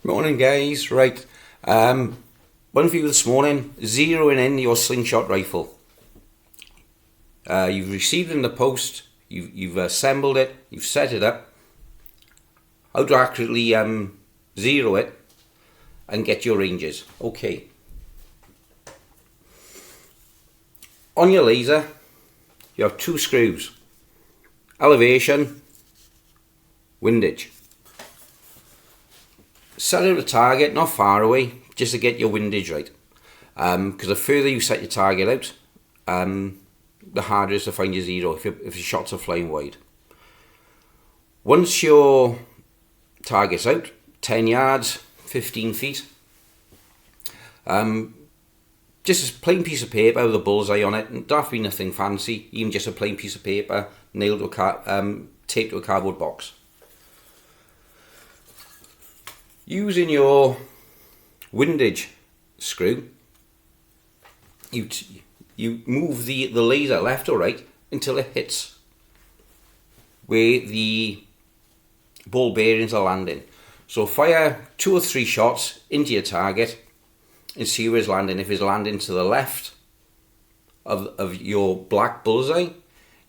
Morning guys, right, one for you this morning, zeroing in your slingshot rifle. You've received it in the post, you've assembled it, you've set it up. How to accurately zero it and get your ranges. Okay. On your laser, you have two screws, elevation, windage. Set out a target not far away just to get your windage right, because the further you set your target out, the harder it is to find your zero if your shots are flying wide. Once your target's out, 10 yards, 15 feet, just a plain piece of paper with a bullseye on it, and don't have to be nothing fancy, even just a plain piece of paper nailed to taped to a cardboard box. Using your windage screw, you move the laser left or right until it hits where the ball bearings are landing. So fire 2 or 3 shots into your target and see where it's landing. If it's landing to the left of your black bullseye,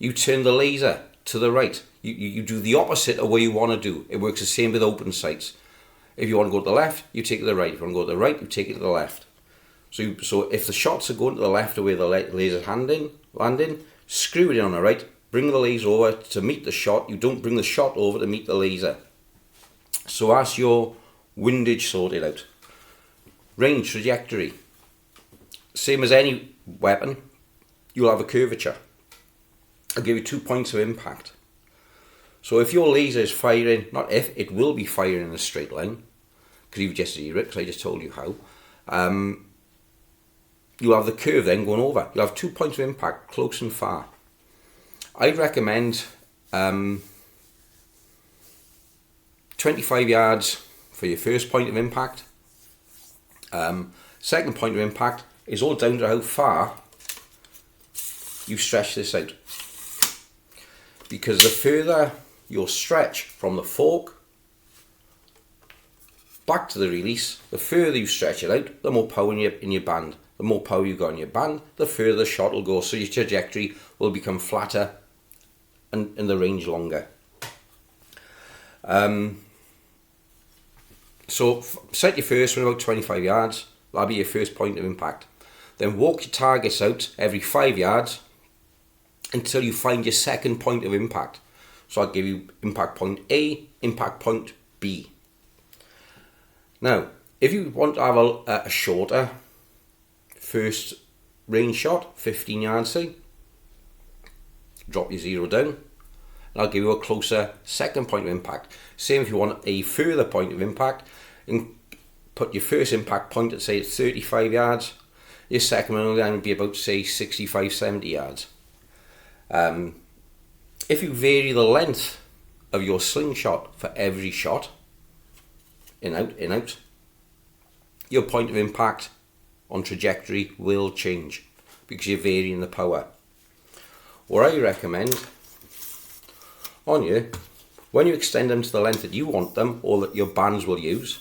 you turn the laser to the right. You do the opposite of what you want to do. It works the same with open sights. If you want to go to the left, you take it to the right. If you want to go to the right, you take it to the left. So if the shots are going to the left of where the laser's landing, screw it in on the right, bring the laser over to meet the shot. You don't bring the shot over to meet the laser. So that's your windage sorted out. Range, trajectory. Same as any weapon, you'll have a curvature. I'll give you 2 points of impact. So if your laser is firing, not if, it will be firing in a straight line, because you've just zeroed it, because I just told you how. You'll have the curve then going over. You'll have 2 points of impact, close and far. I'd recommend 25 yards for your first point of impact. Second point of impact is all down to how far you stretch this out. Because the further your stretch from the fork back to the release, the further you stretch it out, the more power in your band. The more power you got in your band, the further the shot will go, so your trajectory will become flatter and the range longer. So set your first one about 25 yards, that'll be your first point of impact. Then walk your targets out every 5 yards until you find your second point of impact. So I'll give you impact point A, impact point B. Now, if you want to have a shorter first range shot, 15 yards say, drop your zero down, and I'll give you a closer second point of impact. Same if you want a further point of impact, and put your first impact point at say 35 yards, your second one will then be about say 65, 70 yards. If you vary the length of your slingshot for every shot, in out, your point of impact on trajectory will change because you're varying the power. What I recommend on you, when you extend them to the length that you want them or that your bands will use,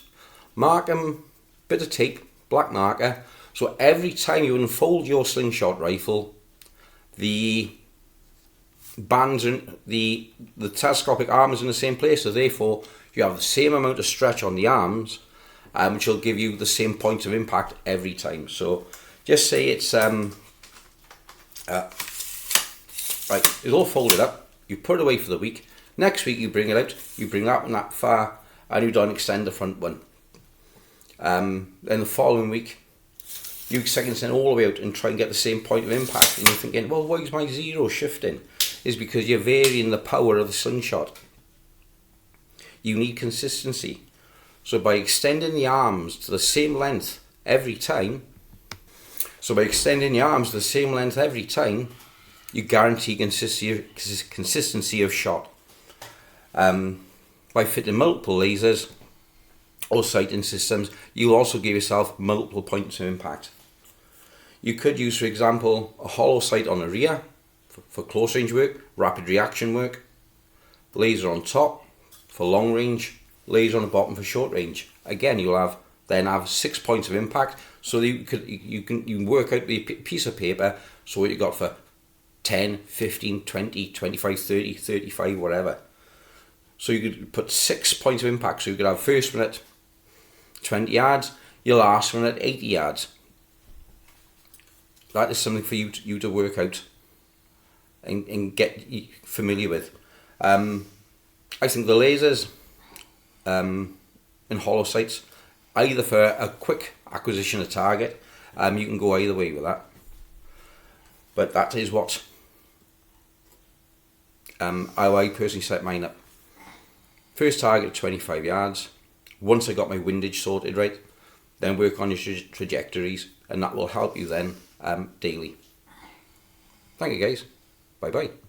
mark them, bit of tape, black marker, so every time you unfold your slingshot rifle, the bands and the telescopic arm is in the same place, so therefore you have the same amount of stretch on the arms, which will give you the same point of impact every time. So just say it's right, it's all folded up, you put it away for the week. Next week you bring it out, you bring that one that far, and you don't extend the front one. Then the following week you extend all the way out and try and get the same point of impact, and you're thinking, well, why is my zero shifting? Is because you're varying the power of the slingshot. You need consistency. So by extending the arms to the same length every time, you guarantee consistency of shot. By fitting multiple lasers or sighting systems, you also give yourself multiple points of impact. You could use, for example, a hollow sight on the rear for close range work, rapid reaction work, laser on top for long range, laser on the bottom for short range. Again, you'll then have 6 points of impact, so you can work out the piece of paper, so what you got for 10, 15, 20, 25, 30, 35, whatever. So you could put 6 points of impact, so you could have first one at 20 yards, your last one at 80 yards. That is something for you to work out and get familiar with. I think the lasers in hollow sights, either for a quick acquisition of target, you can go either way with that. But that is what how I personally set mine up. First target at 25 yards. Once I got my windage sorted right, then work on your trajectories, and that will help you then daily. Thank you guys. Bye bye.